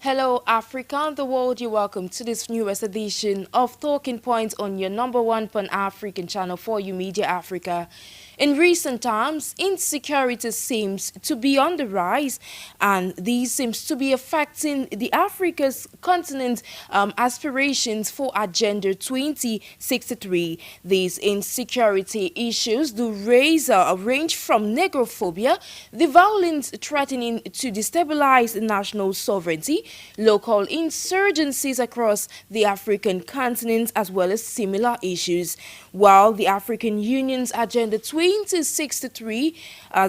Hello, Africa and the world. You're welcome to this newest edition of Talking Points on your #1 Pan-African channel for you, Media Africa. In recent times, insecurity seems to be on the rise, and this seems to be affecting the Africa's continent aspirations for Agenda 2063. These insecurity issues do raise a range from negrophobia, the violence threatening to destabilize national sovereignty, local insurgencies across the African continent, as well as similar issues. While the African Union's Agenda 2063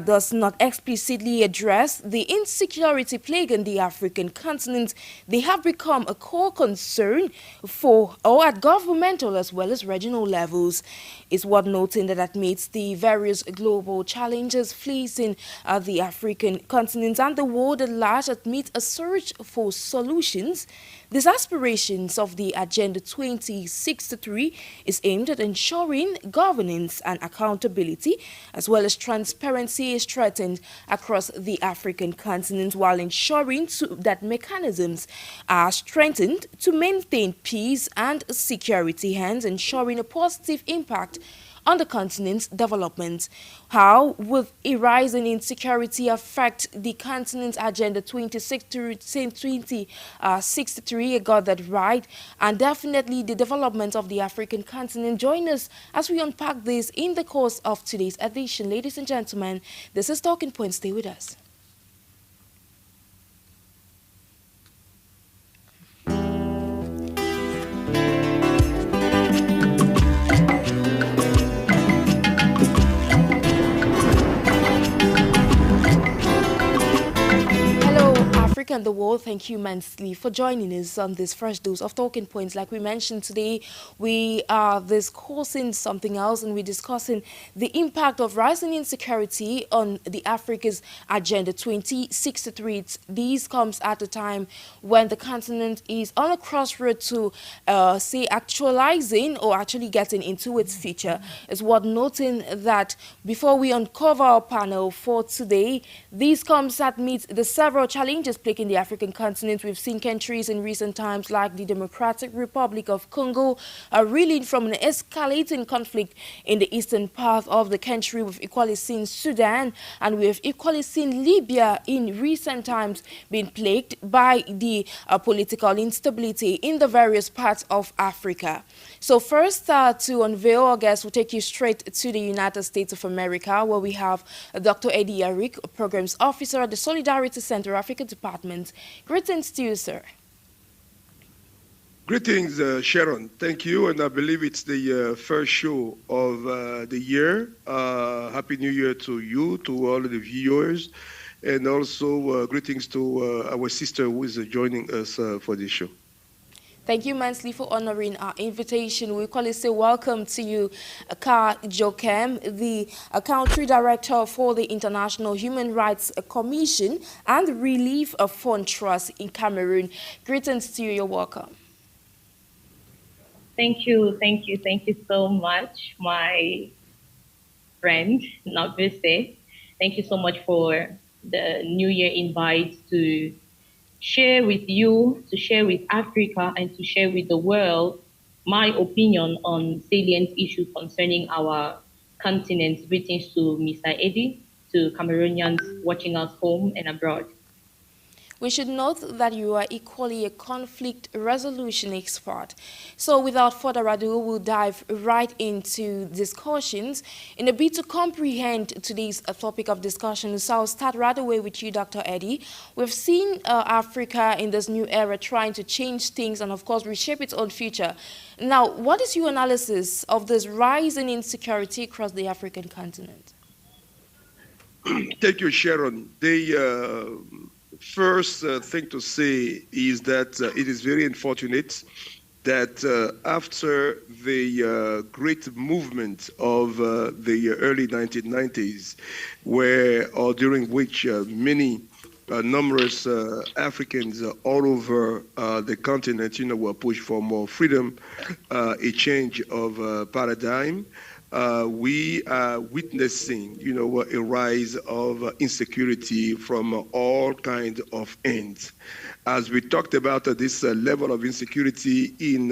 does not explicitly address the insecurity plaguing the African continent, they have become a core concern for or at governmental as well as regional levels. It's worth noting that amidst the various global challenges facing the African continent and the world at large amid a search for solutions, these aspirations of the Agenda 2063 is aimed at ensuring governance and accountability, as well as transparency is strengthened across the African continent, while ensuring that mechanisms are strengthened to maintain peace and security, hence ensuring a positive impact on the continent's development. How will a rise in insecurity affect the continent's Agenda 2063? I got that right. And definitely the development of the African continent. Join us as we unpack this in the course of today's edition. Ladies and gentlemen, this is Talking Points. Stay with us. And the world, thank you immensely for joining us on this first dose of Talking Points. Like we mentioned today, we are discussing something else, and we're discussing the impact of rising insecurity on the Africa's Agenda 2063. This comes at a time when the continent is on a crossroad to say actualizing or actually getting into its future. It's worth noting that before we uncover our panel for today, this comes amidst the several challenges plaguing the African continent. We've seen countries in recent times like the Democratic Republic of Congo reeling from an escalating conflict in the eastern part of the country. We've equally seen Sudan, and we've equally seen Libya in recent times being plagued by the political instability in the various parts of Africa. So first, to unveil our guest, we'll take you straight to the United States of America, where we have Dr. Eddie Eric, Programs Officer at the Solidarity Center Africa Department. Greetings to you, sir. Greetings, Sharon. Thank you, and I believe it's the first show of the year. Happy New Year to you, to all of the viewers, and also greetings to our sister who is joining us for this show. Thank you immensely for honoring our invitation. We call it say welcome to you, KAAH JOKEM, the Country Director for the International Human Rights Commission and Relief Fund Trust in Cameroon. Greetings to you. You're welcome. Thank you so much, my friend NABESEH. Thank you so much for the New Year invite to share with you, to share with Africa, and to share with the world my opinion on salient issues concerning our continent. Greetings to Mr. Eddie, to Cameroonians watching us home and abroad. We should note that you are equally a conflict resolution expert. So without further ado, we'll dive right into discussions in a bit to comprehend today's topic of discussion. So I'll start right away with you, Dr. Eddie. We've seen Africa in this new era trying to change things and, of course, reshape its own future. Now, what is your analysis of this rise in insecurity across the African continent? Thank you, Sharon. First thing to say is that it is very unfortunate that after the great movement of the early 1990s, during which many numerous Africans all over the continent, were pushed for more freedom, a change of paradigm. we are witnessing, a rise of insecurity from all kinds of ends. As we talked about this level of insecurity in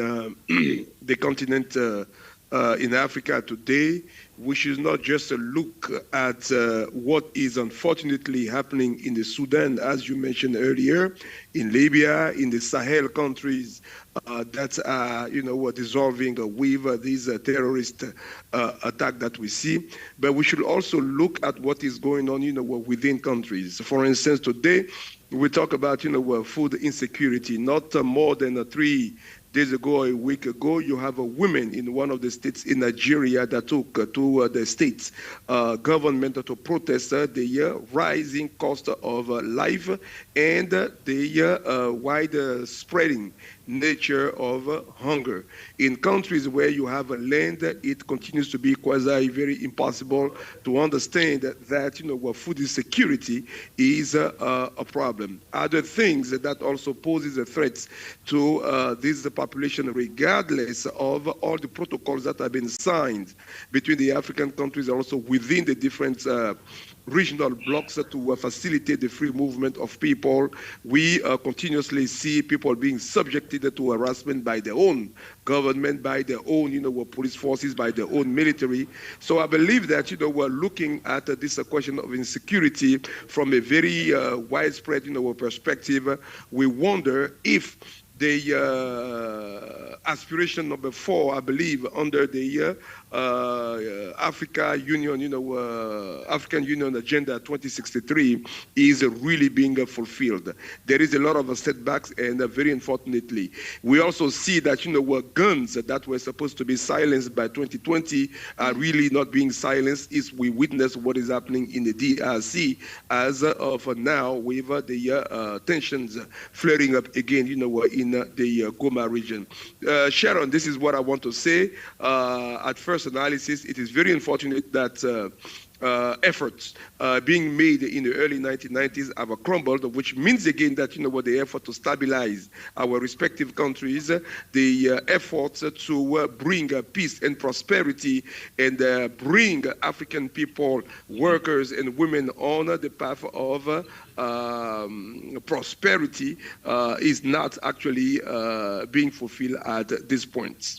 the continent in Africa today, we should not just look at what is unfortunately happening in the Sudan, as you mentioned earlier, in Libya, in the Sahel countries that are, dissolving with these terrorist attack that we see. But we should also look at what is going on, within countries. For instance, today, we talk about, food insecurity. Not more than 3 days ago or a week ago, you have a woman in one of the states in Nigeria that took to the state's government to protest the rising cost of life and the wide-spreading nature of hunger. In countries where you have a land, it continues to be very impossible to understand that food insecurity is a problem. Other things that also poses a threat to this population, regardless of all the protocols that have been signed between the African countries and also within the different regional blocks to facilitate the free movement of people. We continuously see people being subjected to harassment by their own government, by their own, police forces, by their own military. So I believe that, we're looking at this question of insecurity from a very widespread, perspective. We wonder if the aspiration number 4, I believe, under the African Union Agenda 2063 is really being fulfilled. There is a lot of setbacks, and very unfortunately, we also see that guns that were supposed to be silenced by 2020 are really not being silenced. Is we witness what is happening in the DRC as of now, with the tensions flaring up again, in the Goma region. Sharon, this is what I want to say. At first analysis, it is very unfortunate that efforts being made in the early 1990s have crumbled, which means again that the effort to stabilize our respective countries, the efforts to bring peace and prosperity and bring African people, workers and women on the path of prosperity is not actually being fulfilled at this point.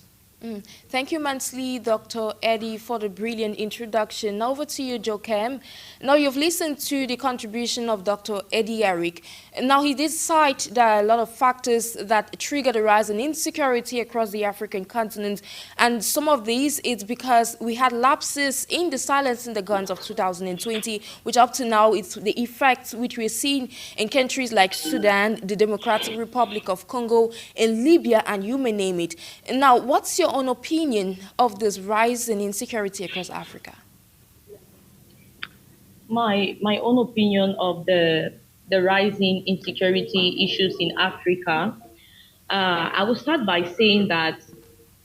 Thank you immensely, Dr. Eddie, for the brilliant introduction. Now over to you, JOKEM. Now you've listened to the contribution of Dr. Eddie Eric. Now he did cite there are a lot of factors that trigger the rise in insecurity across the African continent. And some of these, it's because we had lapses in the silencing the guns of 2020, which up to now, it's the effects which we're seeing in countries like Sudan, the Democratic Republic of Congo, and Libya, and you may name it. And now, what's your own opinion of this rise in insecurity across Africa? My own opinion of the rising insecurity issues in Africa, I will start by saying that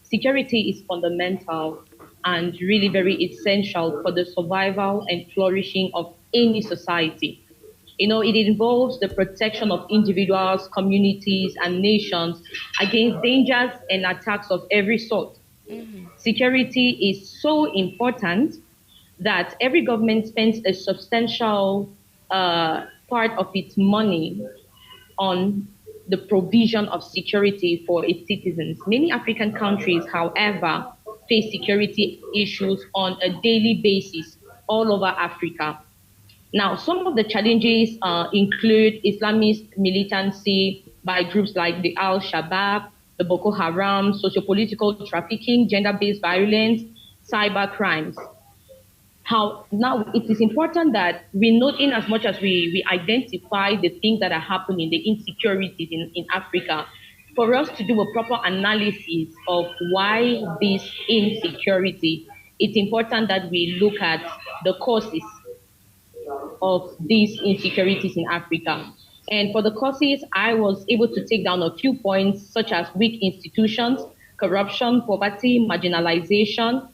security is fundamental and really very essential for the survival and flourishing of any society. It involves the protection of individuals, communities, and nations against dangers and attacks of every sort. Security is so important that every government spends a substantial part of its money on the provision of security for its citizens. Many African countries, however, face security issues on a daily basis all over Africa. Now, some of the challenges include Islamist militancy by groups like the Al-Shabaab, the Boko Haram, sociopolitical trafficking, gender-based violence, cyber crimes. Now, it is important that we note, in as much as we identify the things that are happening, the insecurities in Africa, for us to do a proper analysis of why this insecurity, it's important that we look at the causes of these insecurities in Africa. And for the causes, I was able to take down a few points, such as weak institutions, corruption, poverty, marginalization,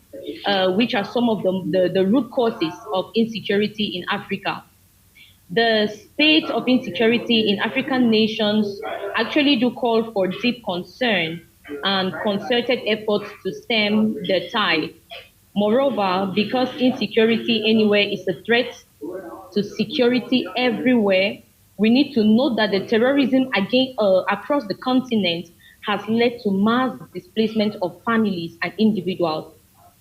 which are some of the root causes of insecurity in Africa. The state of insecurity in African nations actually do call for deep concern and concerted efforts to stem the tide. Moreover, because insecurity anywhere is a threat to security everywhere, we need to note that the terrorism across the continent has led to mass displacement of families and individuals.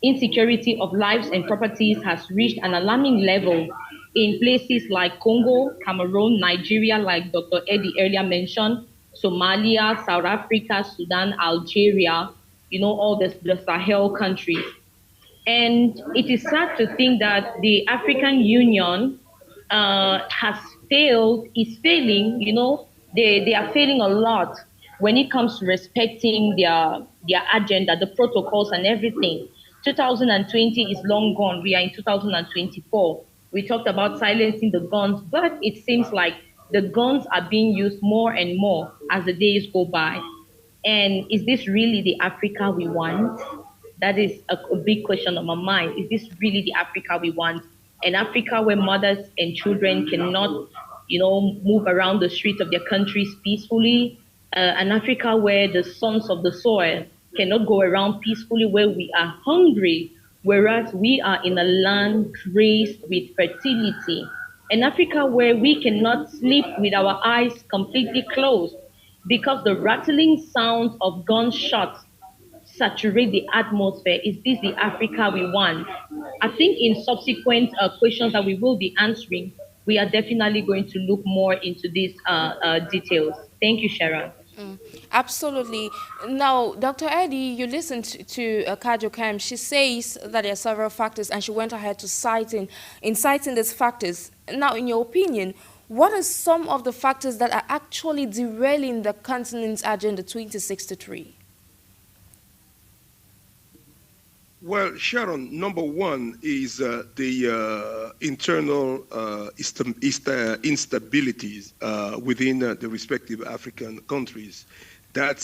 Insecurity of lives and properties has reached an alarming level in places like Congo, Cameroon, Nigeria, like Dr. Eddie earlier mentioned, Somalia, South Africa, Sudan, Algeria, all the Sahel countries. And it is sad to think that the African Union has failed, is failing, they are failing a lot when it comes to respecting their agenda, the protocols and everything. 2020 is long gone. We are in 2024. We talked about silencing the guns, but it seems like the guns are being used more and more as the days go by. And is this really the Africa we want? That is a big question on my mind. Is this really the Africa we want? An Africa where mothers and children cannot, move around the streets of their countries peacefully? An Africa where the sons of the soil cannot go around peacefully, where we are hungry, whereas we are in a land graced with fertility. An Africa where we cannot sleep with our eyes completely closed because the rattling sounds of gunshots saturate the atmosphere. Is this the Africa we want? I think in subsequent questions that we will be answering, we are definitely going to look more into these details. Thank you, Sharon. Absolutely. Now, Dr. Eddie, you listened to JOKEM. She says that there are several factors, and she went ahead to citing these factors. Now, in your opinion, what are some of the factors that are actually derailing the continent's Agenda 2063? Well, Sharon, number one is the internal instabilities within the respective African countries that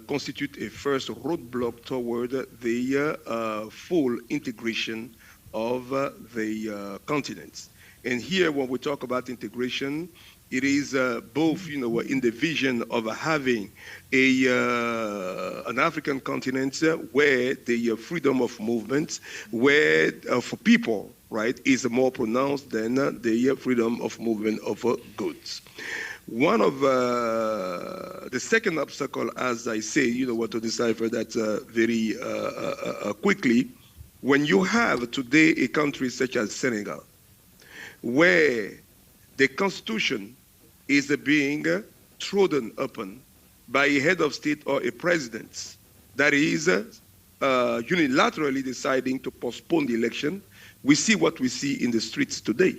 constitute a first roadblock toward the full integration of the continents. And here, when we talk about integration, it is both, in the vision of having an African continent where the freedom of movement, where for people, right, is more pronounced than the freedom of movement of goods. One of the second obstacle, as I say, to decipher that very quickly, when you have today a country such as Senegal, where the constitution is being trodden upon by a head of state or a president that is unilaterally deciding to postpone the election, we see what we see in the streets today.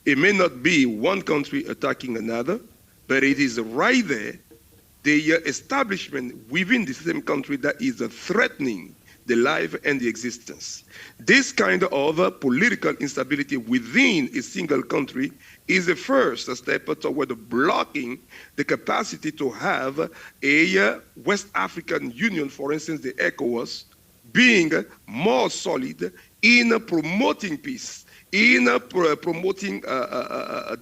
It may not be one country attacking another, but it is right there, the establishment within the same country that is threatening the life and the existence. This kind of political instability within a single country is the first step toward blocking the capacity to have a West African Union, for instance, the ECOWAS, being more solid in promoting peace, in promoting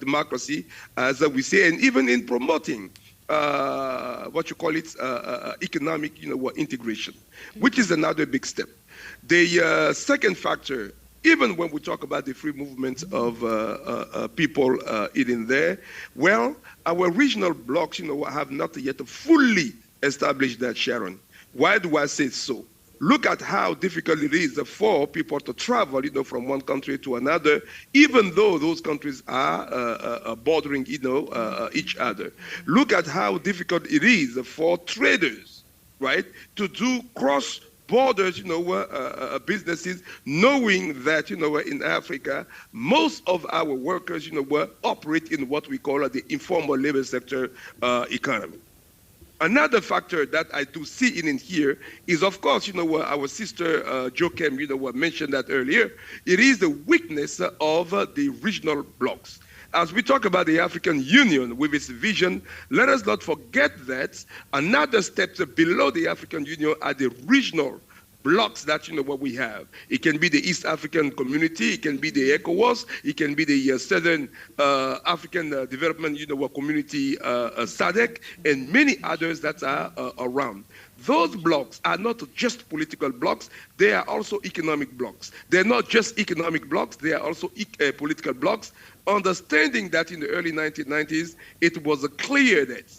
democracy, as we say, and even in promoting economic, integration, which is another big step. The second factor, even when we talk about the free movement of people in there, well, our regional blocks, have not yet fully established that, Sharon. Why do I say so? Look at how difficult it is for people to travel, from one country to another, even though those countries are bordering, each other. Look at how difficult it is for traders, right, to do cross borders, businesses, knowing that, in Africa, most of our workers, operate in what we call the informal labor sector economy. Another factor that I do see in here is, of course, our sister JOKEM, mentioned that earlier. It is the weakness of the regional blocs. As we talk about the African Union with its vision, let us not forget that another step below the African Union are the regional blocks that what we have. It can be the East African Community, it can be the ECOWAS, it can be the Southern African Development Community, SADC, and many others that are around. Those blocks are not just political blocks, they are also economic blocks. They're not just economic blocks, they are also political blocks. Understanding that in the early 1990s, it was clear that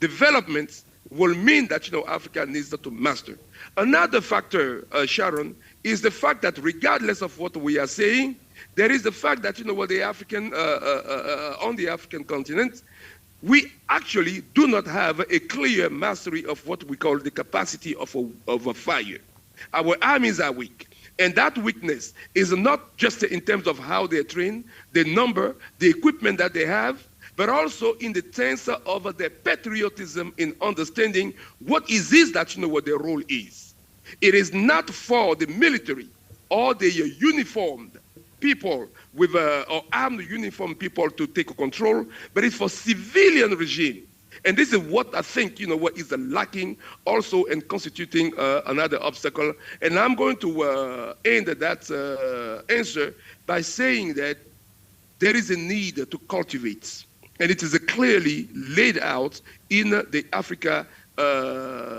development will mean that Africa needs to master. Another factor, Sharon, is the fact that regardless of what we are saying, there is the fact that the African on the African continent, we actually do not have a clear mastery of what we call the capacity of a fire. Our armies are weak. And that weakness is not just in terms of how they're trained, the number, the equipment that they have, but also in the sense of their patriotism in understanding what is this that what their role is. It is not for the military or the uniformed people with or armed uniformed people to take control, but it's for civilian regime. And this is what I think what is lacking also and constituting another obstacle. And I'm going to end that answer by saying that there is a need to cultivate. And it is clearly laid out in the Africa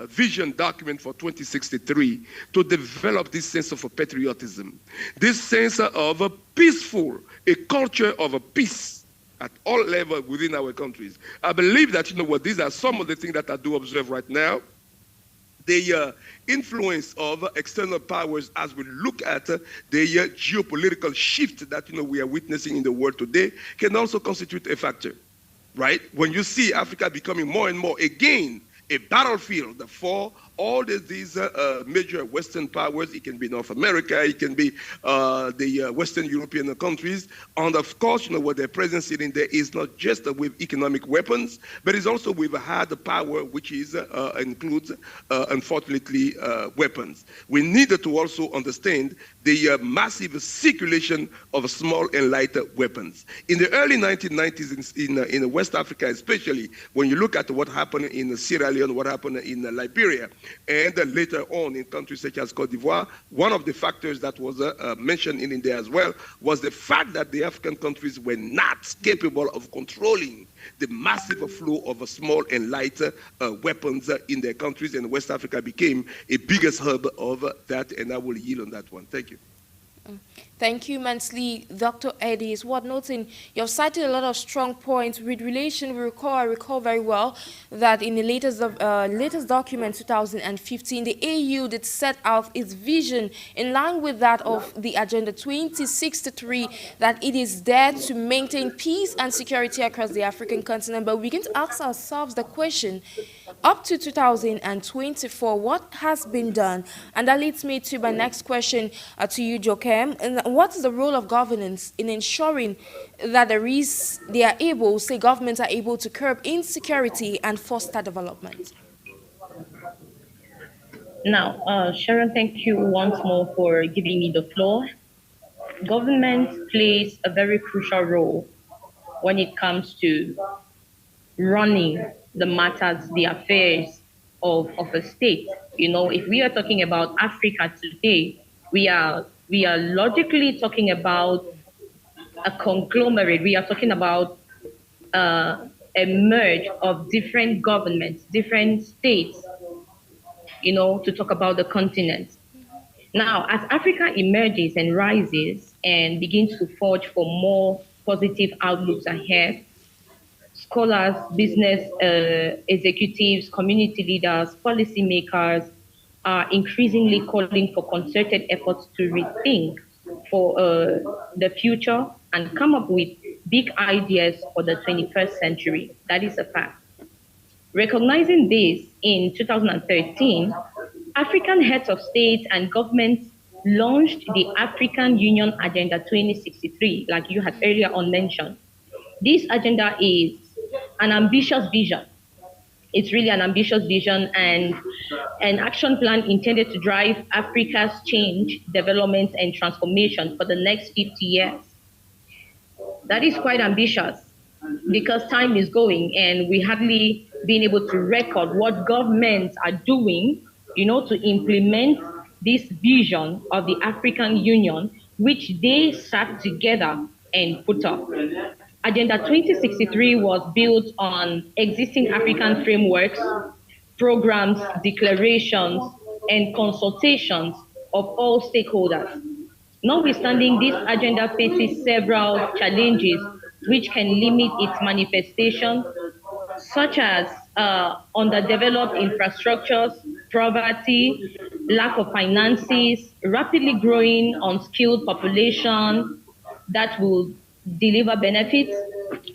Vision document for 2063 to develop this sense of patriotism, this sense of a peaceful, a culture of a peace at all levels within our countries. I believe that, these are some of the things that I do observe right now. The influence of external powers as we look at the geopolitical shift that, we are witnessing in the world today can also constitute a factor. Right? When you see Africa becoming more and more, again, a battlefield for all these major Western powers. It can be North America, it can be the Western European countries. And of course, what their presence in there is not just with economic weapons, but it's also with a hard power, which is includes, unfortunately, weapons. We need to also understand the massive circulation of small and light weapons. In the early 1990s in West Africa, especially, when you look at what happened in Sierra Leone, what happened in Liberia, and later on in countries such as Cote d'Ivoire, one of the factors that was mentioned in there as well was the fact that the African countries were not capable of controlling the massive flow of small and light weapons in their countries, and West Africa became a biggest hub of that, and I will yield on that one. Thank you. Thank you immensely, Dr. Eddie. Is what noting you've cited a lot of strong points with relation. I recall very well that in the latest document, 2015, the AU did set out its vision in line with that of the Agenda 2063, that it is there to maintain peace and security across the African continent. But we begin to ask ourselves the question, up to 2024, what has been done? And that leads me to my next question to you, JOKEM. And what is the role of governance in ensuring that governments are able to curb insecurity and foster development? Now, Sharon, thank you once more for giving me the floor. Government plays a very crucial role when it comes to running the matters, the affairs of a state. If we are talking about Africa today, we are logically talking about a conglomerate. We are talking about a merge of different governments, different states, to talk about the continent. Now, as Africa emerges and rises and begins to forge for more positive outlooks ahead, scholars, business executives, community leaders, policymakers are increasingly calling for concerted efforts to rethink for the future and come up with big ideas for the 21st century. That is a fact. Recognizing this, in 2013, African heads of state and governments launched the African Union Agenda 2063, like you had earlier on mentioned. This agenda is an ambitious vision. It's really an ambitious vision and an action plan intended to drive Africa's change, development, and transformation for the next 50 years. That is quite ambitious because time is going and we hardly been able to record what governments are doing, to implement this vision of the African Union, which they sat together and put up. Agenda 2063 was built on existing African frameworks, programs, declarations, and consultations of all stakeholders. Notwithstanding, this agenda faces several challenges which can limit its manifestation, such as underdeveloped infrastructures, poverty, lack of finances, rapidly growing unskilled population that will deliver benefits,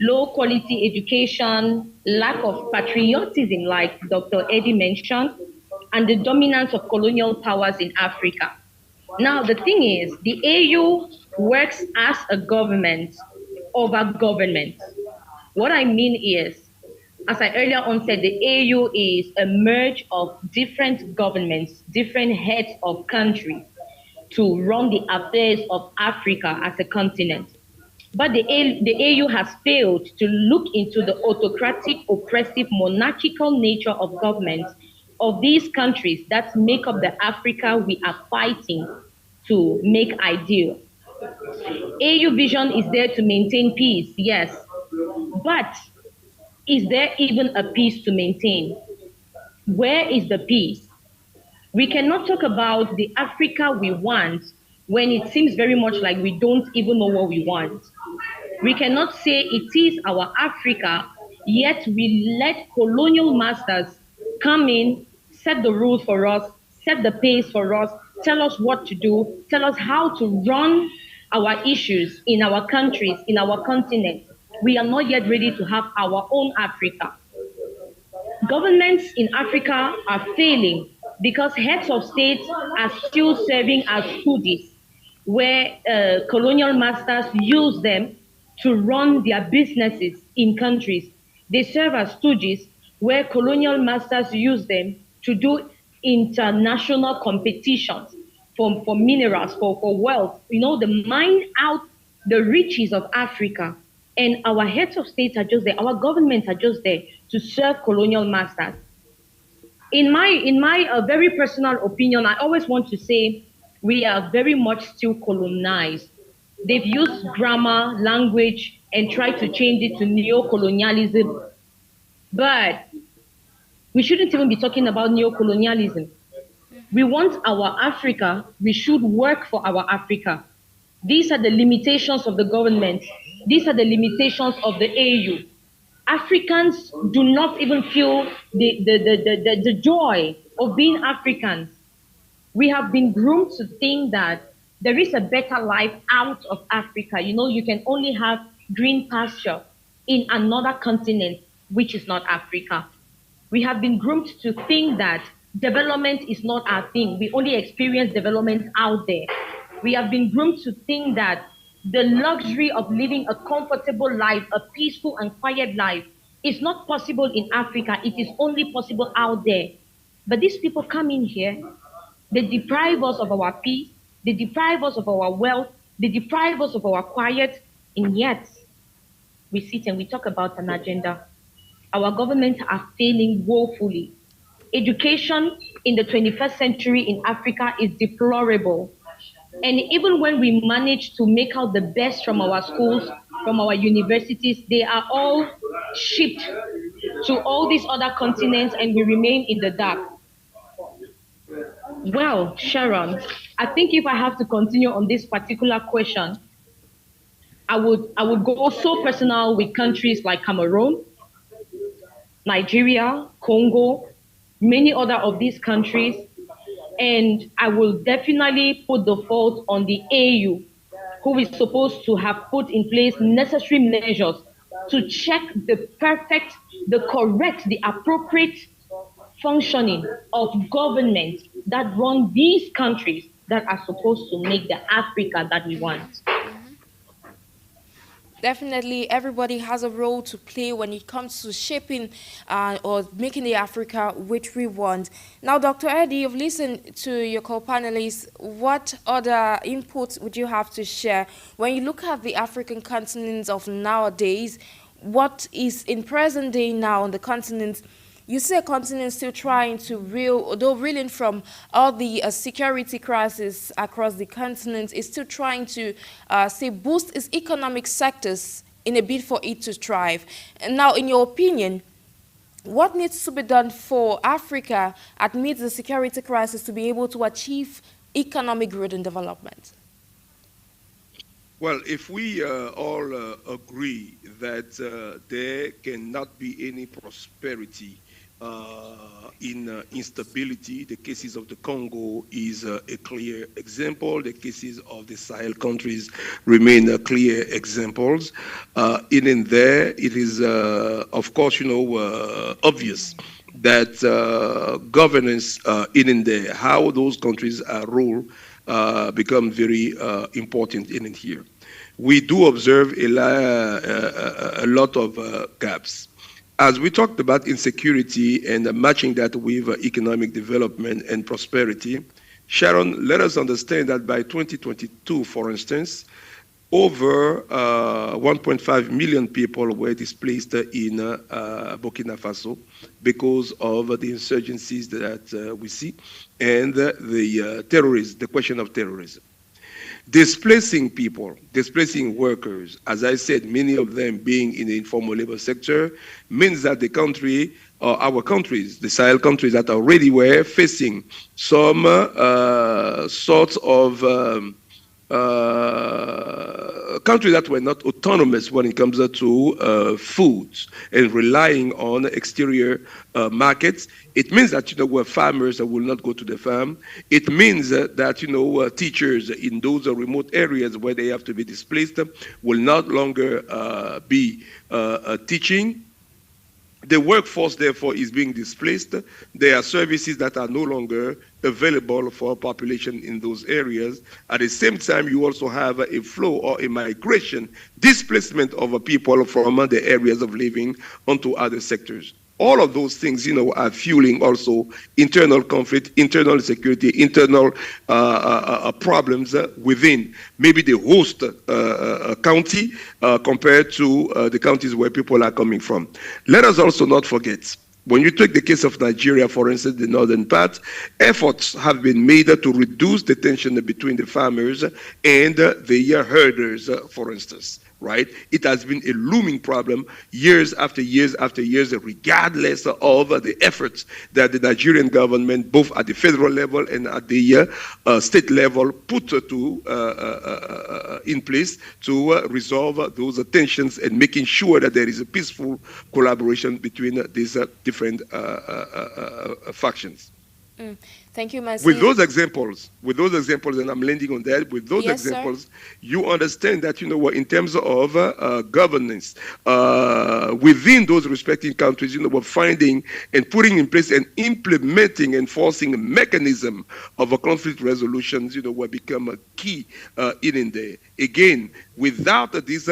low quality education, lack of patriotism, like Dr. Eddie mentioned, and the dominance of colonial powers in Africa. Now, the thing is, the AU works as a government over government. What I mean is, as I earlier on said, the AU is a merge of different governments, different heads of countries to run the affairs of Africa as a continent. But the AU has failed to look into the autocratic, oppressive, monarchical nature of government of these countries that make up the Africa we are fighting to make ideal. AU vision is there to maintain peace, yes, but is there even a peace to maintain? Where is the peace? We cannot talk about the Africa we want when it seems very much like we don't even know what we want. We cannot say it is our Africa, yet we let colonial masters come in, set the rules for us, set the pace for us, tell us what to do, tell us how to run our issues in our countries, in our continent. We are not yet ready to have our own Africa. Governments in Africa are failing because heads of state are still serving as stooges, where colonial masters use them to run their businesses in countries. They serve as stooges, where colonial masters use them to do international competitions for minerals, for wealth, to mine out the riches of Africa. And our heads of state are just there, our governments are just there to serve colonial masters. In my very personal opinion, I always want to say we are very much still colonized. They've used grammar, language, and tried to change it to neo-colonialism. But we shouldn't even be talking about neo-colonialism. We want our Africa, we should work for our Africa. These are the limitations of the government. These are the limitations of the AU. Africans do not even feel the joy of being Africans. We have been groomed to think that there is a better life out of Africa. You can only have green pasture in another continent, which is not Africa. We have been groomed to think that development is not our thing. We only experience development out there. We have been groomed to think that the luxury of living a comfortable life, a peaceful and quiet life, is not possible in Africa. It is only possible out there. But these people come in here, they deprive us of our peace, they deprive us of our wealth, they deprive us of our quiet, and yet we sit and we talk about an agenda. Our governments are failing woefully. Education in the 21st century in Africa is deplorable. And even when we manage to make out the best from our schools, from our universities, they are all shipped to all these other continents and we remain in the dark. Well, Sharon, I think if I have to continue on this particular question, I would go so personal with countries like Cameroon, Nigeria, Congo, many other of these countries. And I will definitely put the fault on the AU, who is supposed to have put in place necessary measures to check the correct, the appropriate functioning of government that run these countries that are supposed to make the Africa that we want. Definitely, everybody has a role to play when it comes to shaping or making the Africa which we want. Now, Dr. Eddie, you've listened to your co-panelists. What other inputs would you have to share when you look at the African continents of nowadays? What is in present day now on the continent? You see a continent still trying to reel, although reeling from all the security crisis across the continent, is still trying to say boost its economic sectors in a bid for it to thrive. And now, in your opinion, what needs to be done for Africa amidst the security crisis to be able to achieve economic growth and development? Well, if we all agree that there cannot be any prosperity in instability, the cases of the Congo is a clear example. The cases of the Sahel countries remain clear examples. In there, it is, of course, obvious that governance in there, how those countries are ruled, become very important in here. We do observe a lot of gaps. As we talked about insecurity and matching that with economic development and prosperity, Sharon, let us understand that by 2022, for instance, over 1.5 million people were displaced in Burkina Faso because of the insurgencies that we see and the question of terrorism. Displacing people, displacing workers, as I said, many of them being in the informal labor sector, means that the country, our countries, the Sahel countries that already were facing some sorts of countries that were not autonomous when it comes to food and relying on exterior markets. It means that where farmers will not go to the farm. It means that teachers in those remote areas where they have to be displaced will not longer be teaching. The workforce, therefore, is being displaced. There are services that are no longer available for population in those areas. At the same time, you also have a flow or a migration, displacement of people from the areas of living onto other sectors. All of those things, are fueling also internal conflict, internal insecurity, internal problems within maybe the host county compared to the counties where people are coming from. Let us also not forget, when you take the case of Nigeria, for instance, the northern part, efforts have been made to reduce the tension between the farmers and the herders, for instance. Right? It has been a looming problem years after years after years, regardless of the efforts that the Nigerian government, both at the federal level and at the state level, put in place to resolve those tensions and making sure that there is a peaceful collaboration between these different factions. Thank you, Monsieur. With those examples, and I'm landing on that, with those examples, sir, you understand that, in terms of governance, within those respective countries, we're finding and putting in place and implementing, enforcing a mechanism of a conflict resolutions, will become a key in there. Again, without these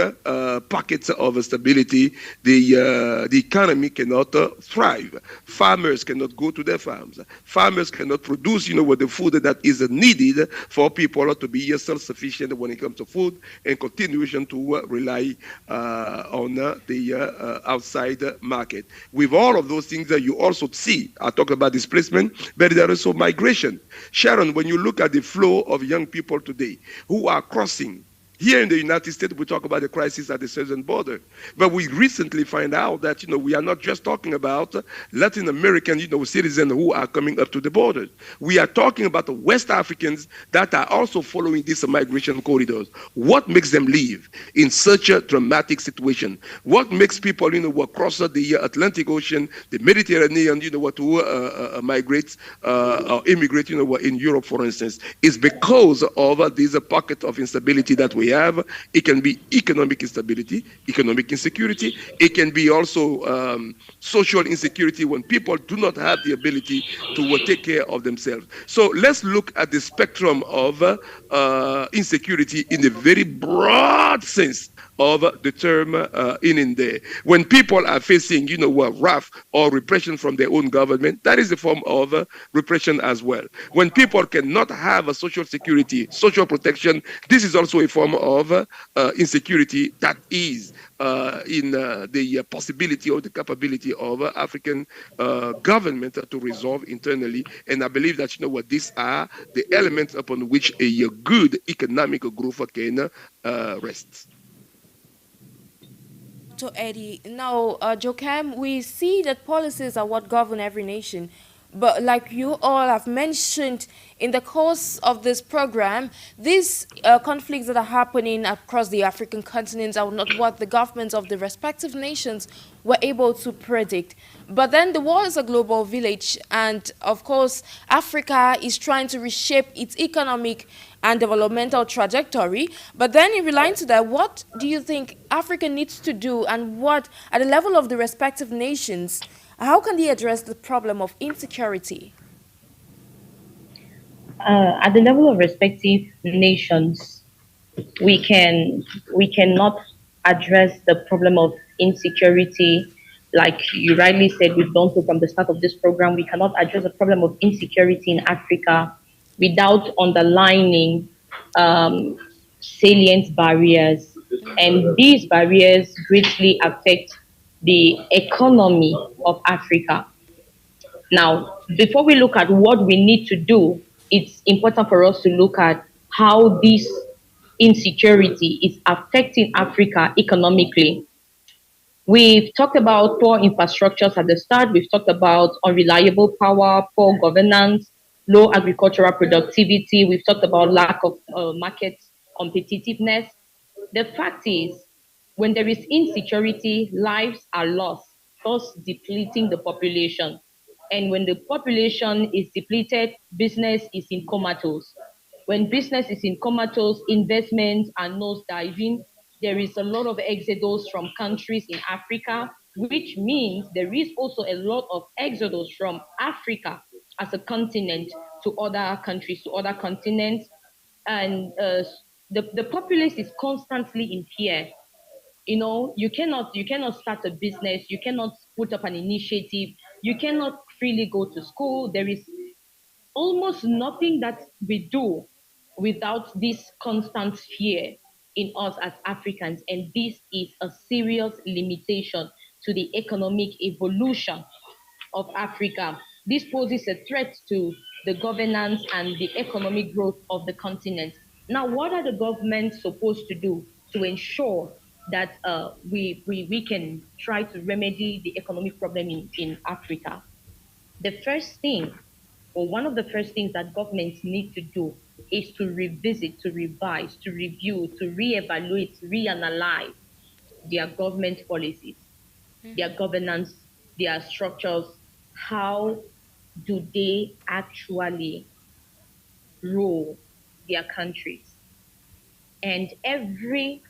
pockets of stability, the economy cannot thrive. Farmers cannot go to their farms. Farmers cannot produce, with the food that is needed for people to be self-sufficient when it comes to food and continuation to rely on the outside market. With all of those things that you also see, I talk about displacement, but there is also migration. Sharon, when you look at the flow of young people today who are crossing, here in the United States, we talk about the crisis at the southern border. But we recently find out that, we are not just talking about Latin American, citizens who are coming up to the border. We are talking about the West Africans that are also following these migration corridors. What makes them live in such a dramatic situation? What makes people, who across the Atlantic Ocean, the Mediterranean, to migrate or immigrate, in Europe, for instance, is because of this pocket of instability that we have. It can be economic instability, economic insecurity. It can be also social insecurity when people do not have the ability to take care of themselves. So let's look at the spectrum of insecurity in a very broad sense of the term in there. When people are facing, wrath or repression from their own government, that is a form of repression as well. When people cannot have a social security, social protection, this is also a form of insecurity that is in the possibility or the capability of African government to resolve internally. And I believe that, these are the elements upon which a good economic growth can rest. To Eddie, now, JOKEM, we see that policies are what govern every nation. But like you all have mentioned in the course of this program, these conflicts that are happening across the African continent are not what the governments of the respective nations were able to predict. But then the world is a global village, and of course, Africa is trying to reshape its economic and developmental trajectory. But then in relying to that, what do you think Africa needs to do, and what, at the level of the respective nations, how can they address the problem of insecurity? At the level of respective nations, we cannot address the problem of insecurity. Like you rightly said, we've done so from the start of this program. We cannot address the problem of insecurity in Africa without underlining salient barriers. And these barriers greatly affect the economy of Africa. Now, before we look at what we need to do, it's important for us to look at how this insecurity is affecting Africa economically. We've talked about poor infrastructures at the start. We've talked about unreliable power, poor governance, low agricultural productivity. We've talked about lack of market competitiveness. The fact is, when there is insecurity, lives are lost, thus depleting the population. And when the population is depleted, business is in comatose. When business is in comatose, investments are nosediving. There is a lot of exodus from countries in Africa, which means there is also a lot of exodus from Africa as a continent to other countries, to other continents. And the populace is constantly in fear. You cannot start a business, you cannot put up an initiative, you cannot freely go to school. There is almost nothing that we do without this constant fear in us as Africans. And this is a serious limitation to the economic evolution of Africa. This poses a threat to the governance and the economic growth of the continent. Now, what are the governments supposed to do to ensure that we can try to remedy the economic problem in Africa? The first thing, or one of the first things that governments need to do is to revisit, to revise, to review, to reevaluate, reanalyze their government policies, their governance, their structures. How do they actually rule their countries? And every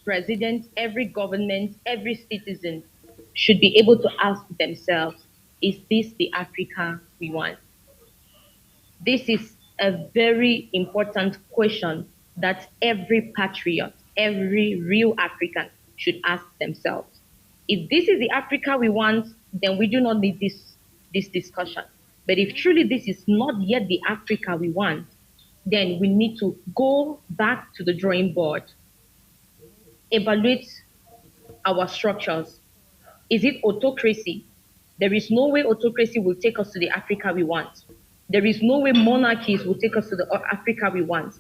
president, every government, every citizen should be able to ask themselves, is this the Africa we want? This is a very important question that every patriot, every real African should ask themselves. If this is the Africa we want, then we do not need this discussion. But if truly this is not yet the Africa we want, then we need to go back to the drawing board, evaluate our structures. Is it autocracy? There is no way autocracy will take us to the Africa we want. There is no way monarchies will take us to the Africa we want.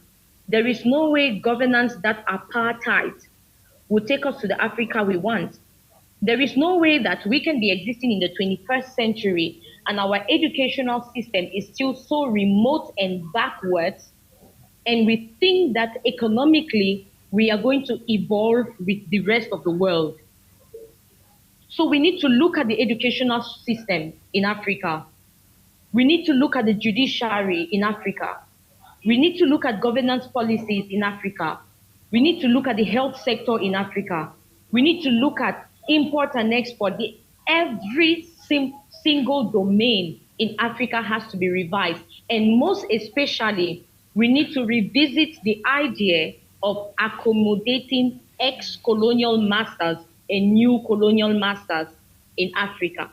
There is no way governance that apartheid will take us to the Africa we want. There is no way that we can be existing in the 21st century and our educational system is still so remote and backwards, and we think that economically we are going to evolve with the rest of the world. So we need to look at the educational system in Africa. We need to look at the judiciary in Africa. We need to look at governance policies in Africa. We need to look at the health sector in Africa. We need to look at import and export. Every single domain in Africa has to be revised. And most especially, we need to revisit the idea of accommodating ex-colonial masters and new colonial masters in Africa.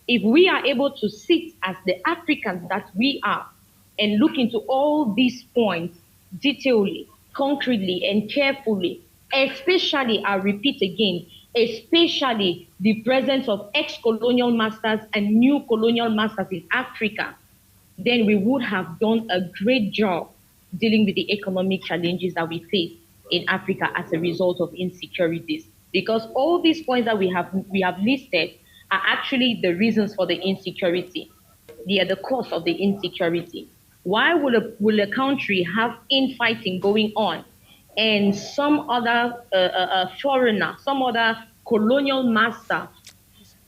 If we are able to sit as the Africans that we are and look into all these points detailedly, concretely, and carefully, especially, I repeat again, especially the presence of ex-colonial masters and new colonial masters in Africa, then we would have done a great job dealing with the economic challenges that we face in Africa as a result of insecurities. Because all these points that we have listed are actually the reasons for the insecurity. They are the cause of the insecurity. Why will a country have infighting going on and some other foreigner, some other colonial master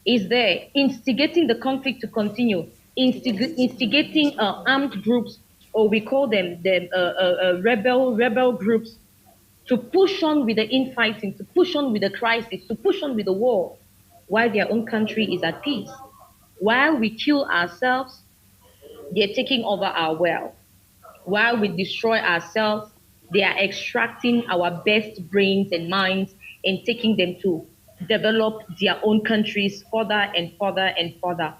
is there instigating the conflict to continue, instigating armed groups, or we call them the rebel groups, to push on with the infighting, to push on with the crisis, to push on with the war, while their own country is at peace. While we kill ourselves, they're taking over our wealth. While we destroy ourselves, they are extracting our best brains and minds and taking them to develop their own countries further and further and further.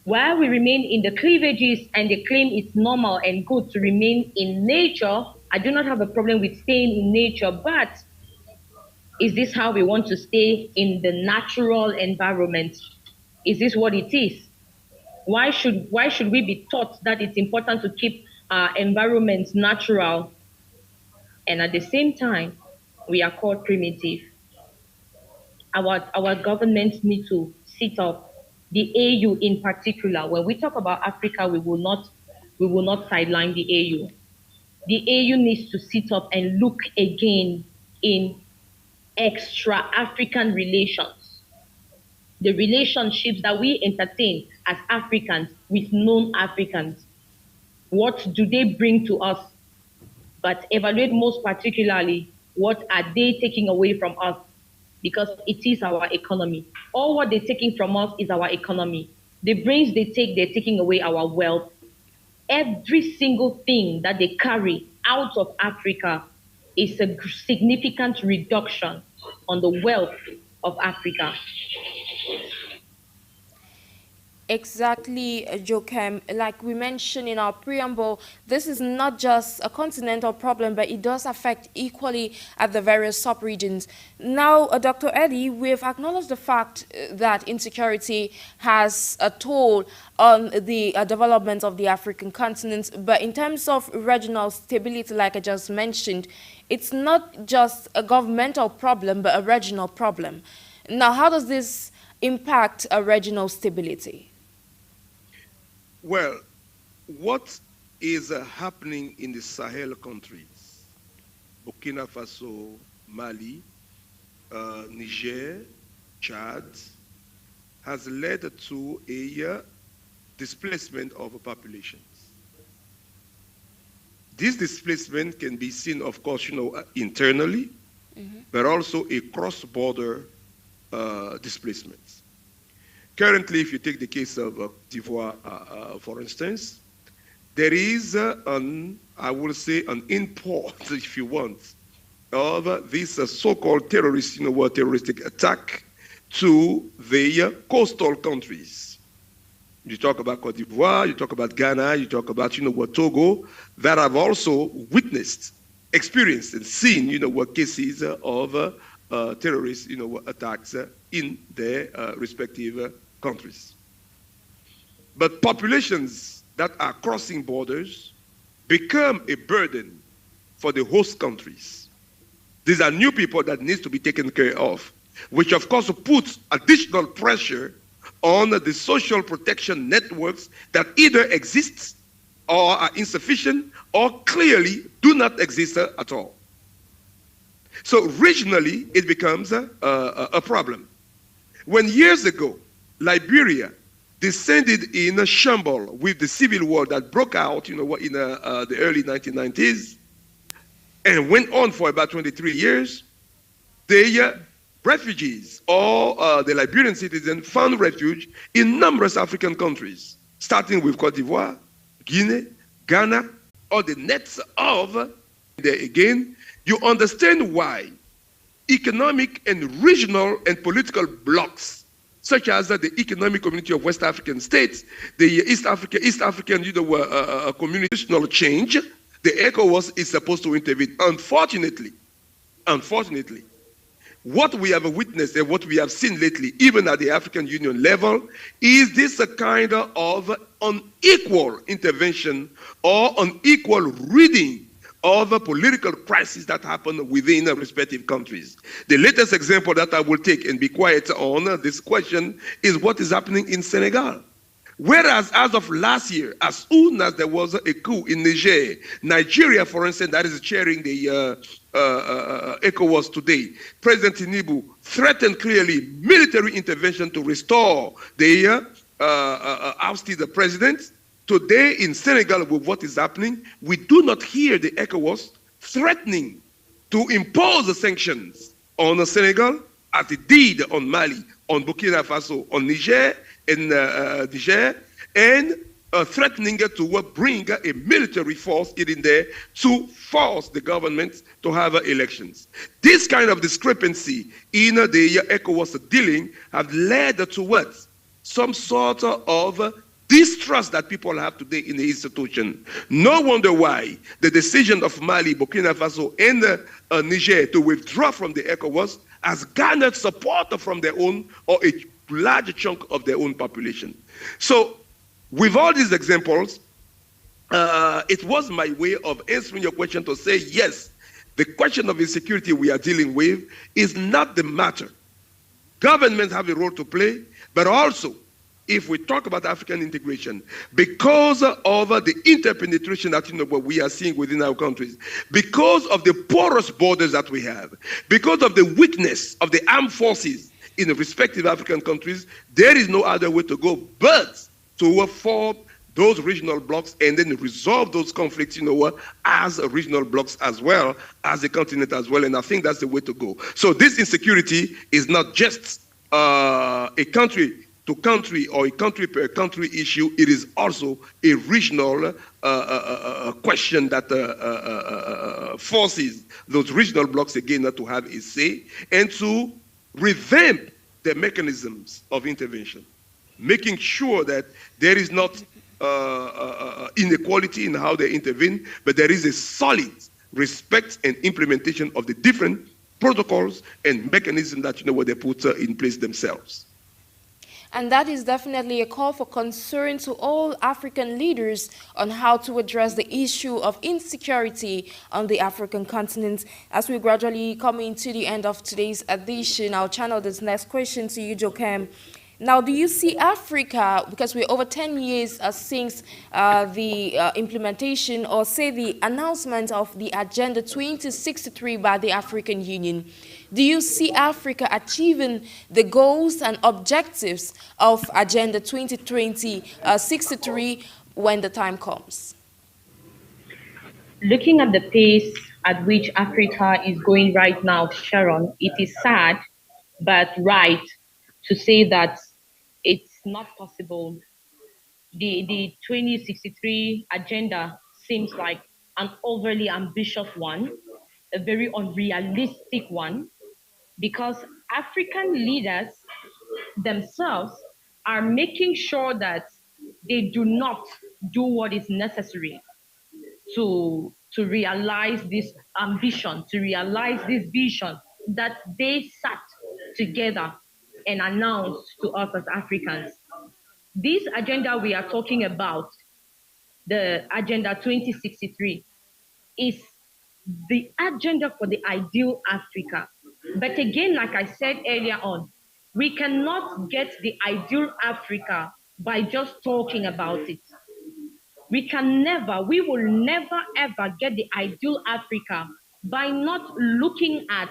While we remain in the cleavages and they claim it's normal and good to remain in nature, I do not have a problem with staying in nature, but is this how we want to stay in the natural environment? Is this what it is? Why should we be taught that it's important to keep our environment natural, and at the same time we are called primitive? Our governments need to sit up. The AU in particular, when we talk about Africa, we will not sideline the AU. The AU needs to sit up and look again in extra-African relations, the relationships that we entertain as Africans with non-Africans. What do they bring to us? But evaluate most particularly, what are they taking away from us? Because it is our economy. All what they're taking from us is our economy. The brains they take, they're taking away our wealth. Every single thing that they carry out of Africa is a significant reduction on the wealth of Africa. Exactly, JOKEM. Like we mentioned in our preamble, this is not just a continental problem, but it does affect equally at the various sub-regions. Now, Dr. Eddie, we've acknowledged the fact that insecurity has a toll on the development of the African continent, but in terms of regional stability, like I just mentioned, it's not just a governmental problem, but a regional problem. Now, how does this impact a regional stability? Well, what is happening in the Sahel countries, Burkina Faso, Mali, Niger, Chad, has led to a displacement of populations. This displacement can be seen, of course, internally, but also a cross-border displacements. Currently, if you take the case of d'Ivoire, for instance, there is I will say, an import, if you want, of this so-called terrorist, terroristic attack to the coastal countries. You talk about Cote d'Ivoire, you talk about Ghana, you talk about, Togo, that have also witnessed, experienced, and seen, cases of terrorist, attacks in their respective countries. But populations that are crossing borders become a burden for the host countries. These are new people that need to be taken care of, which of course puts additional pressure on the social protection networks that either exist or are insufficient or clearly do not exist at all. So regionally, it becomes a problem. When years ago, Liberia descended in a shambles with the civil war that broke out, in the early 1990s, and went on for about 23 years, the refugees or the Liberian citizens found refuge in numerous African countries, starting with Cote d'Ivoire, Guinea, Ghana, or the nets of, there again, you understand why economic and regional and political blocs, such as the Economic Community of West African States, the East African community change, the ECOWAS is supposed to intervene. Unfortunately, what we have witnessed and what we have seen lately, even at the African Union level, is this a kind of unequal intervention or unequal reading of a political crisis that happen within respective countries. The latest example that I will take and be quiet on this question is what is happening in Senegal. Whereas as of last year, as soon as there was a coup in Niger, Nigeria, for instance, that is chairing the ECOWAS today, President Tinubu threatened clearly military intervention to restore the ousted the president. Today in Senegal, with what is happening, we do not hear the ECOWAS threatening to impose the sanctions on Senegal as it did on Mali, on Burkina Faso, on Niger, and threatening to bring a military force in there to force the government to have elections. This kind of discrepancy in the ECOWAS dealing have led to what? Some sort of distrust that people have today in the institution. No wonder why the decision of Mali, Burkina Faso, and Niger to withdraw from the ECOWAS has garnered support from their own or a large chunk of their own population. So with all these examples, it was my way of answering your question to say, yes, the question of insecurity we are dealing with is not the matter. Governments have a role to play, but also, if we talk about African integration, because of the interpenetration that what we are seeing within our countries, because of the porous borders that we have, because of the weakness of the armed forces in the respective African countries, there is no other way to go but to form those regional blocks and then resolve those conflicts, as regional blocks as well as the continent as well. And I think that's the way to go. So this insecurity is not just a country to country or a country per country issue. It is also a regional question that forces those regional blocks again to have a say and to revamp the mechanisms of intervention, making sure that there is not inequality in how they intervene, but there is a solid respect and implementation of the different protocols and mechanisms that what they put in place themselves. And that is definitely a call for concern to all African leaders on how to address the issue of insecurity on the African continent. As we gradually come into the end of today's edition, I'll channel this next question to you, JOKEM. Now, do you see Africa, because we're over 10 years since the implementation or say the announcement of the Agenda 2063 by the African Union, do you see Africa achieving the goals and objectives of Agenda 2063 when the time comes? Looking at the pace at which Africa is going right now, Sharon, it is sad but right to say that it's not possible. The 2063 agenda seems like an overly ambitious one, a very unrealistic one, because African leaders themselves are making sure that they do not do what is necessary to realize this ambition, to realize this vision that they sat together and announced to us as Africans. This agenda we are talking about, the Agenda 2063, is the agenda for the ideal Africa. But again, like I said earlier on, we cannot get the ideal Africa by just talking about it. We will never ever get the ideal Africa by not looking at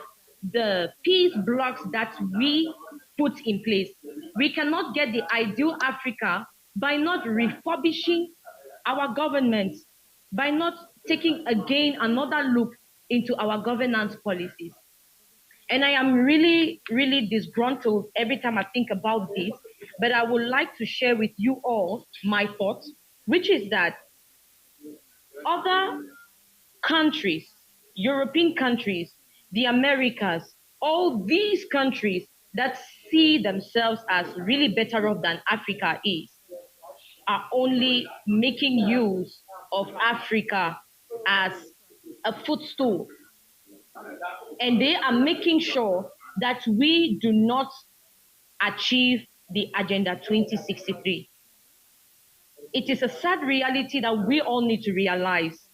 the peace blocks that we put in place. We cannot get the ideal Africa by not refurbishing our government, by not taking again another look into our governance policies. And I am really, really disgruntled every time I think about this, but I would like to share with you all my thoughts, which is that other countries, European countries, the Americas, all these countries that see themselves as really better off than Africa is, are only making use of Africa as a footstool. And they are making sure that we do not achieve the Agenda 2063. It is a sad reality that we all need to realize.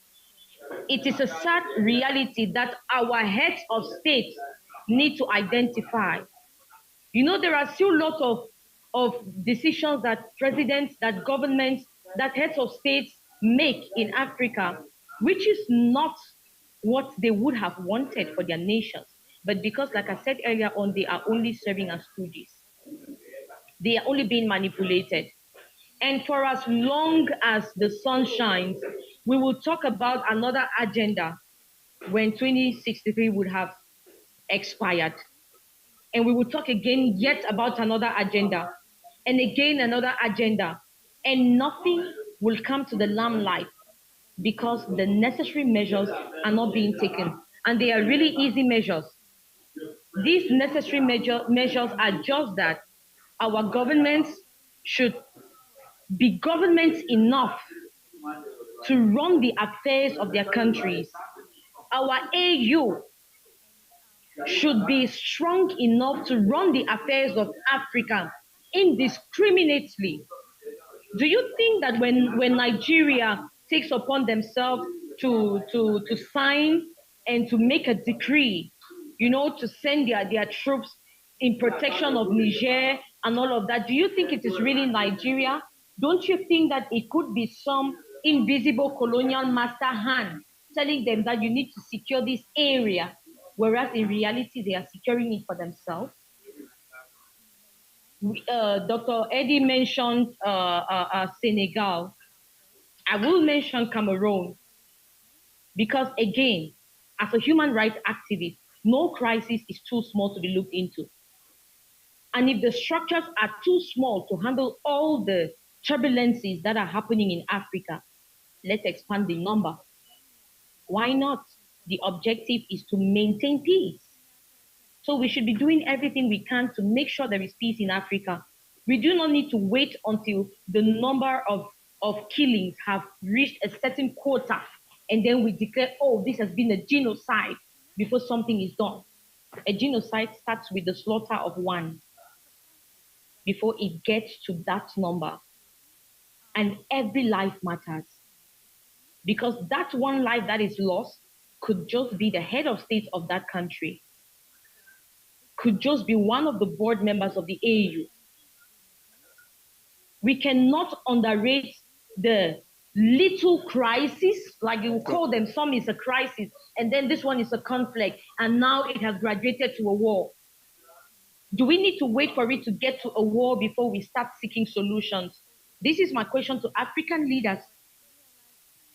It is a sad reality that our heads of state need to identify. You know, there are still lots of decisions that presidents, that governments, that heads of states make in Africa, which is not what they would have wanted for their nations. But because, like I said earlier on, they are only serving as stooges. They are only being manipulated. And for as long as the sun shines, we will talk about another agenda when 2063 would have expired. And we will talk again yet about another agenda, and again another agenda. And nothing will come to the limelight because the necessary measures are not being taken. And they are really easy measures. These necessary measures are just that our governments should be governments enough to run the affairs of their countries. Our AU should be strong enough to run the affairs of Africa indiscriminately. Do you think that when Nigeria takes upon themselves to sign and to make a decree, you know, to send their troops in protection of Niger and all of that, do you think it is really Nigeria? Don't you think that it could be some invisible colonial master hand telling them that you need to secure this area, whereas in reality they are securing it for themselves? Dr. Eddie mentioned Senegal. I will mention Cameroon because, again, as a human rights activist, no crisis is too small to be looked into. And if the structures are too small to handle all the turbulences that are happening in Africa, let's expand the number. Why not? The objective is to maintain peace. So we should be doing everything we can to make sure there is peace in Africa. We do not need to wait until the number of killings have reached a certain quota and then we declare, oh, this has been a genocide before something is done. A genocide starts with the slaughter of one before it gets to that number. And every life matters, because that one life that is lost could just be the head of state of that country, could just be one of the board members of the AU. We cannot underrate the little crisis, like you call them, some is a crisis, and then this one is a conflict, and now it has graduated to a war. Do we need to wait for it to get to a war before we start seeking solutions? This is my question to African leaders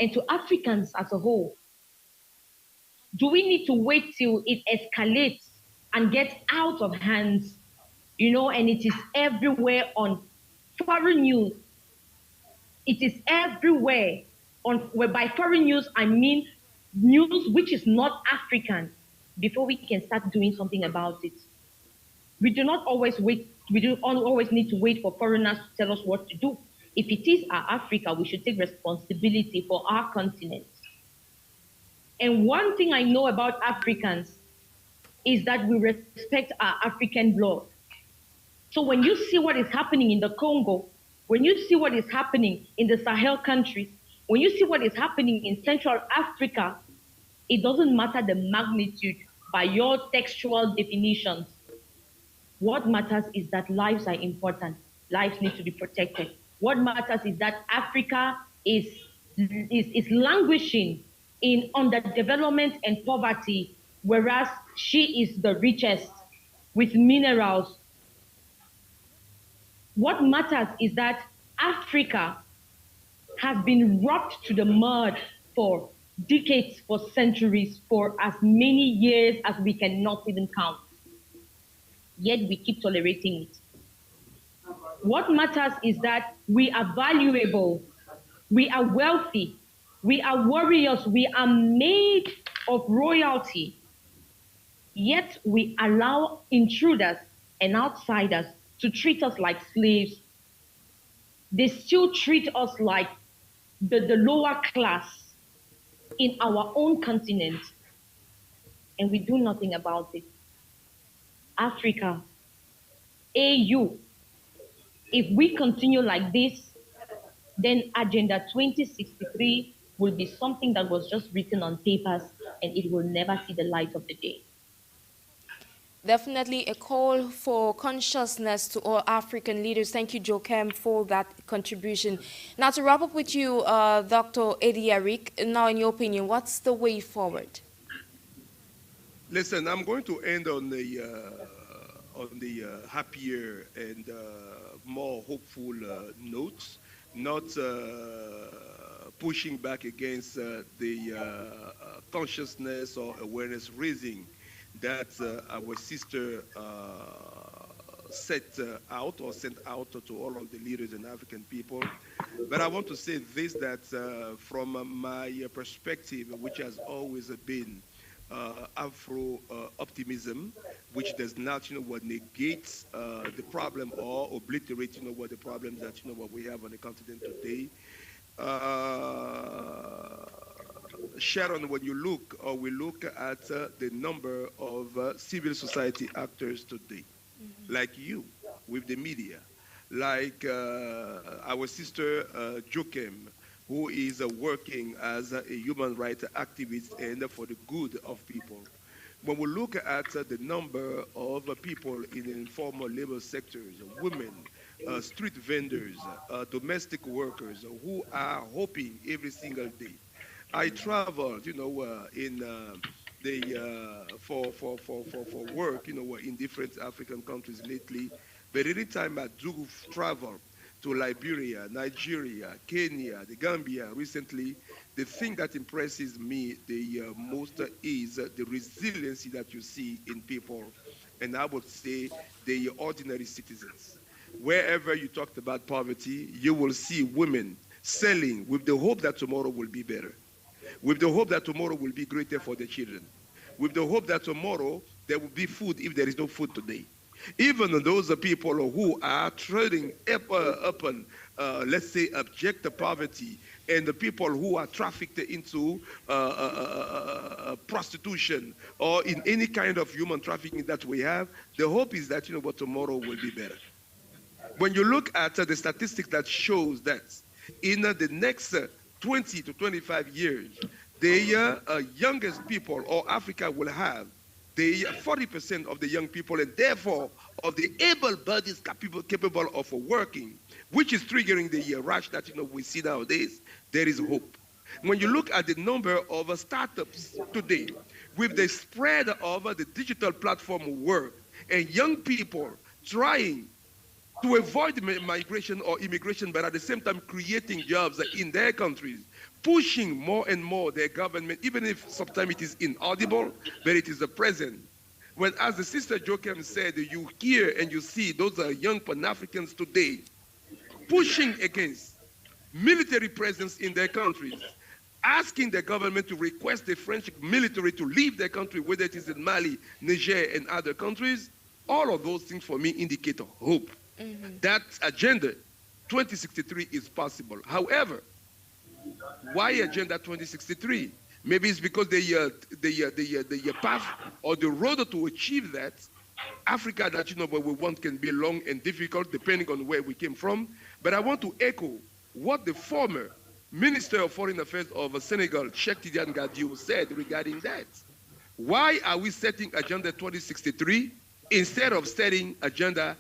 and to Africans as a whole. Do we need to wait till it escalates and gets out of hands, you know, and it is everywhere on foreign news? It is everywhere on, where by foreign news, I mean news which is not African, before we can start doing something about it. We do not always wait, we don't always need to wait for foreigners to tell us what to do. If it is our Africa, we should take responsibility for our continent. And one thing I know about Africans is that we respect our African blood. So when you see what is happening in the Congo, when you see what is happening in the Sahel countries, when you see what is happening in Central Africa, it doesn't matter the magnitude by your textual definitions. What matters is that lives are important. Lives need to be protected. What matters is that Africa is languishing in underdevelopment and poverty, whereas she is the richest with minerals. What matters is that Africa has been rocked to the mud for decades, for centuries, for as many years as we cannot even count. Yet we keep tolerating it. What matters is that we are valuable, we are wealthy, we are warriors, we are made of royalty. Yet we allow intruders and outsiders to treat us like slaves. They still treat us like the lower class in our own continent, and we do nothing about it. Africa, AU, if we continue like this, then Agenda 2063 will be something that was just written on papers and it will never see the light of the day. Definitely a call for consciousness to all African leaders. Thank you, JOKEM, for that contribution. Now, to wrap up with you, Dr. Eddie Eric, now in your opinion, what's the way forward? Listen, I'm going to end on the happier and more hopeful notes, not pushing back against the consciousness or awareness raising that our sister sent out to all of the leaders and African people. But I want to say this, that from my perspective, which has always been Afro-optimism, which does not, what negates the problem or obliterate, what the problems that, what we have on the continent today. Sharon, when you look, or we look at the number of civil society actors today, like you, with the media, like our sister JOKEM, who is working as a human rights activist and for the good of people. When we look at the number of people in the informal labor sectors, women, street vendors, domestic workers who are hoping every single day. I traveled, in for work, in different African countries lately. But any time I do travel to Liberia, Nigeria, Kenya, the Gambia recently, the thing that impresses me the most is the resiliency that you see in people, and I would say the ordinary citizens. Wherever you talked about poverty, you will see women selling with the hope that tomorrow will be better, with the hope that tomorrow will be greater for the children, with the hope that tomorrow there will be food if there is no food today. Even those people who are trading upon, let's say, abject poverty, and the people who are trafficked into prostitution or in any kind of human trafficking that we have, the hope is that, what tomorrow will be better. When you look at the statistics that shows that in the next 20 to 25 years, the youngest people or Africa will have the 40% of the young people, and therefore of the able bodies capable of working, which is triggering the rush that we see nowadays. There is hope. When you look at the number of startups today, with the spread of the digital platform work and young people trying to avoid migration or immigration, but at the same time creating jobs in their countries, pushing more and more their government, even if sometimes it is inaudible, but it is present. When, as the sister JOKEM said, you hear and you see those are young Pan-Africans today pushing against military presence in their countries, asking the government to request the French military to leave their country, whether it is in Mali, Niger, and other countries, all of those things for me indicate hope. That agenda 2063 is possible. However, why agenda 2063? Maybe it's because the path or the road to achieve that, Africa that where we want can be long and difficult depending on where we came from. But I want to echo what the former Minister of Foreign Affairs of Senegal, Cheikh Tidiane Gadio, said regarding that. Why are we setting agenda 2063 instead of setting agenda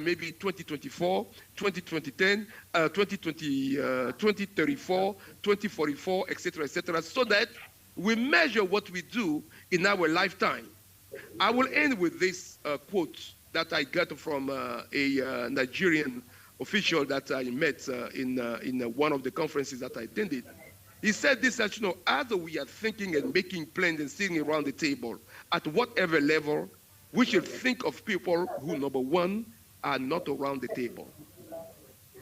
maybe 2024, 2010, 2034, 2044, etc., so that we measure what we do in our lifetime. I will end with this quote that I got from a Nigerian official that I met in one of the conferences that I attended. He said this, that, as we are thinking and making plans and sitting around the table, at whatever level, we should think of people who, number one, are not around the table.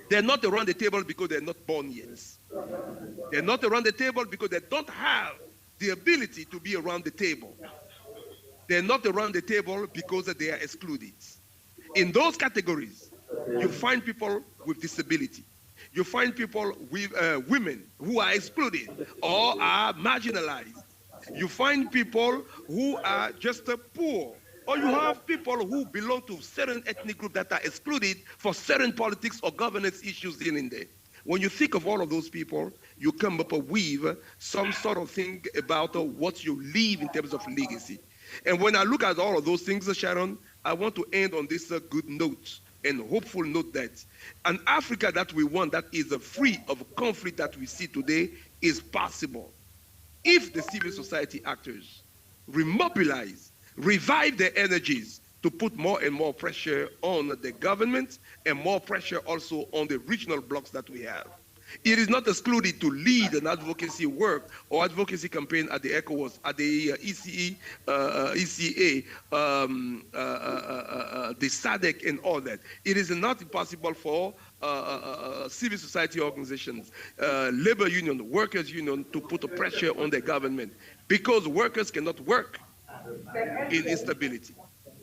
They're not around the table because they're not born yet. They're not around the table because they don't have the ability to be around the table. They're not around the table because they are excluded. In those categories, you find people with disability. You find people with women who are excluded or are marginalized. You find people who are just poor. Or you have people who belong to certain ethnic groups that are excluded for certain politics or governance issues in there. When you think of all of those people, you come up with some sort of thing about what you leave in terms of legacy. And when I look at all of those things, Sharon, I want to end on this good note and hopeful note that an Africa that we want that is free of conflict that we see today is possible if the civil society actors remobilize, revive their energies to put more and more pressure on the government and more pressure also on the regional blocs that we have. It is not excluded to lead an advocacy work or advocacy campaign at the ECOWAS, at the ECA, the SADC and all that. It is not impossible for civil society organizations, labor union, workers union to put a pressure on the government because workers cannot work in instability.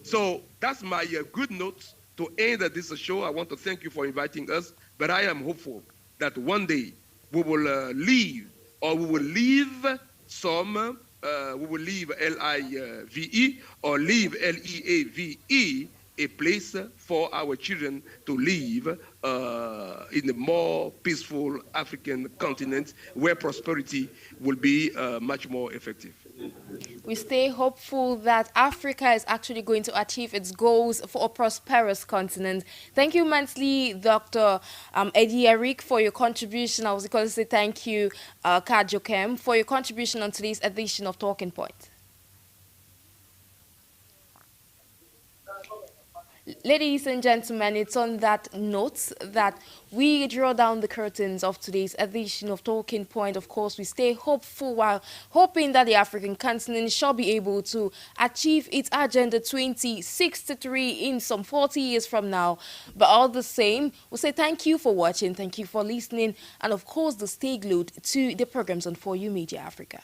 So that's my good note to end this show. I want to thank you for inviting us, but I am hopeful that one day we will leave, or we will leave some, we will leave LIVE or leave LEAVE, a place for our children to live in a more peaceful African continent where prosperity will be much more effective. We stay hopeful that Africa is actually going to achieve its goals for a prosperous continent. Thank you immensely, Dr. Eddie Eric, for your contribution. I was going to say thank you, KAAH JOKEM, for your contribution on today's edition of Talking Point. Ladies and gentlemen, it's on that note that we draw down the curtains of today's edition of Talking Point. Of course, we stay hopeful while hoping that the African continent shall be able to achieve its Agenda 2063 in some 40 years from now. But all the same, we'll say thank you for watching, thank you for listening, and of course, stay glued to the programs on 4U Media Africa.